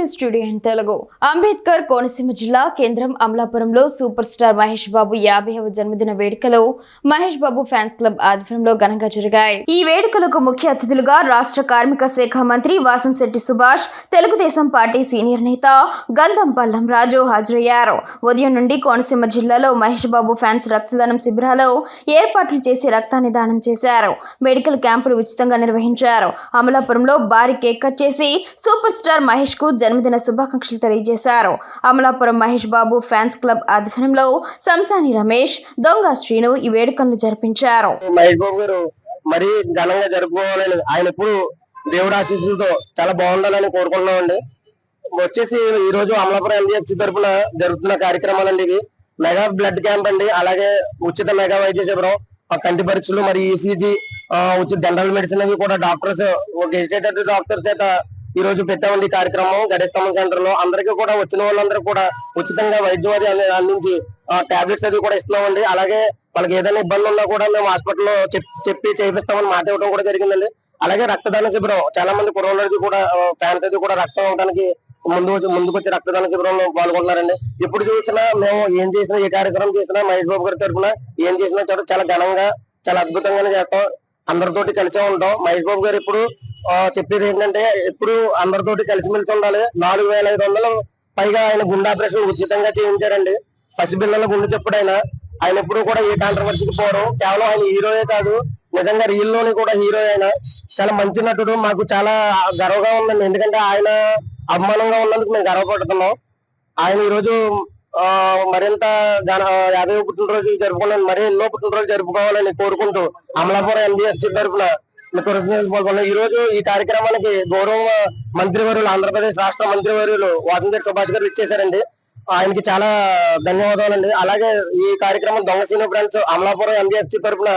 To studio in Telugu. Ambedkar Konaseema జిల్లా కేంద్రం అమలాపురంలో సూపర్ స్టార్ మహేష్ బాబు 50వ జన్మదిన వేడుకలు మహేష్ బాబు ఫ్యాన్స్ క్లబ్ ఆధ్వర్యంలో ఘనంగా జరిగాయి. ఈ వేడుకలకు ముఖ్య అతిథులుగా రాష్ట్ర కార్మిక శాఖ మంత్రి వాసంశెట్టి సుభాష్, తెలుగుదేశం పార్టీ సీనియర్ నేత గంధం పల్లం రాజు హాజరయ్యారు. ఉదయం నుండి కోనసీమ జిల్లాలో మహేష్ బాబు ఫ్యాన్స్ రక్తదానం శిబిరాలు ఏర్పాట్లు చేసి రక్తాన్ని దానం చేశారు. మెడికల్ క్యాంపులు ఉచితంగా నిర్వహించారు. అమలాపురంలో భారీ కేక్ కట్ చేసి సూపర్ స్టార్ మహేష్ కు జన్మదిన శుభాకాంక్షలు తెలియజేశారు. అమలాపురం మహేష్ బాబు ఫ్యాన్స్ క్లబ్ ఆధ్వర్యంలో సంసాని రమేష్, దొంగ శ్రీను ఈ వేడుకలను జరిపించారు. మహేష్ బాబు గారు మరి ఘనంగా జరుపుకోవాలని ఆయన ఎప్పుడు దేవుడి ఆశీస్సులతో చాలా బాగుండాలని కోరుకుంటున్నామండి. వచ్చేసి ఈ రోజు అమలాపురం ఎన్బిఎఫ్సి తరఫున జరుగుతున్న కార్యక్రమాలండి. ఇవి మెగా బ్లడ్ క్యాంప్ అండి, అలాగే ఉచిత మెగా వైద్య శిబిరం, కంటి పరీక్షలు, మరి ఈసీజీ, ఉచిత జనరల్ మెడిసిన్ అవి కూడా డాక్టర్స్, ఎడ్యుకేటెడ్ డాక్టర్స్ చేత ఈ రోజు పెట్టామండి. ఈ కార్యక్రమం గడిస్తమ్మ సెంటర్ లో అందరికీ కూడా వచ్చిన వాళ్ళందరూ కూడా ఉచితంగా వైద్యం అది అందించి టాబ్లెట్స్ అది కూడా ఇస్తున్నామండి. అలాగే వాళ్ళకి ఏదైనా ఇబ్బంది ఉన్నా కూడా మేము హాస్పిటల్లో చెప్పి చేపిస్తామని మాట ఇవ్వడం కూడా జరిగిందండి. అలాగే రక్తదాన శిబిరం, చాలా మంది కుర్రోళ్ళకి కూడా ఫ్యాన్స్ అది కూడా రక్తం ఇవ్వడానికి ముందుకు వచ్చి రక్తదాన శిబిరంలో పాల్గొంటున్నారండి. ఇప్పుడు చూసినా మేము ఏం చేసినా, ఏ కార్యక్రమం చేసినా మహేష్ బాబు గారి తరఫున ఏం చేసినా చాలా ఘనంగా, చాలా అద్భుతంగానే చేస్తాం. అందరితోటి కలిసే ఉంటాం. మహేష్ బాబు గారు ఇప్పుడు చెప్పేది ఏంటంటే ఎప్పుడు అందరితోటి కలిసిమెలిసి ఉండాలి. 4500 పైగా ఆయన గుండె ఆపరేషన్ ఉచితంగా చేయించారండి. పసిపిల్లల గుండె చెప్పుడు ఆయన ఎప్పుడు కూడా ఏ కాంట్రవర్సీకి పోవడం. కేవలం ఆయన హీరోయే కాదు, నిజంగా రియల్ లోని కూడా హీరో. ఆయన చాలా మంచి నటుడు. మాకు చాలా గర్వంగా ఉందండి, ఎందుకంటే ఆయన అభిమానంగా ఉన్నందుకు మేము గర్వపడుతున్నాం. ఆయన ఈరోజు మరింత 50వ పుట్టినరోజు జరుపుకోవాలని, మరీ ఎన్నో పుట్టినరోజు జరుపుకోవాలని కోరుకుంటూ అమలాపురం ఎన్బిఎఫ్సి తరఫున ఈ రోజు ఈ కార్యక్రమానికి గౌరవ మంత్రివర్యులు, ఆంధ్రప్రదేశ్ రాష్ట్ర మంత్రివర్యులు వాసంశెట్టి సుభాష్ గారు ఇచ్చేశారండి. ఆయనకి చాలా ధన్యవాదాలండి. అలాగే ఈ కార్యక్రమం దొంగ శ్రీను ఫ్రెండ్స్ అమలాపురం ఎన్బిఎఫ్సి తరఫున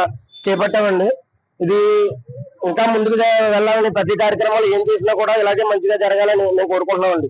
చేపట్టామండి. ఇది ఇంకా ముందుకు వెళ్ళాలని, ప్రతి కార్యక్రమాలు ఏం చేసినా కూడా ఇలాగే మంచిగా జరగాలని మేము కోరుకుంటున్నామండి.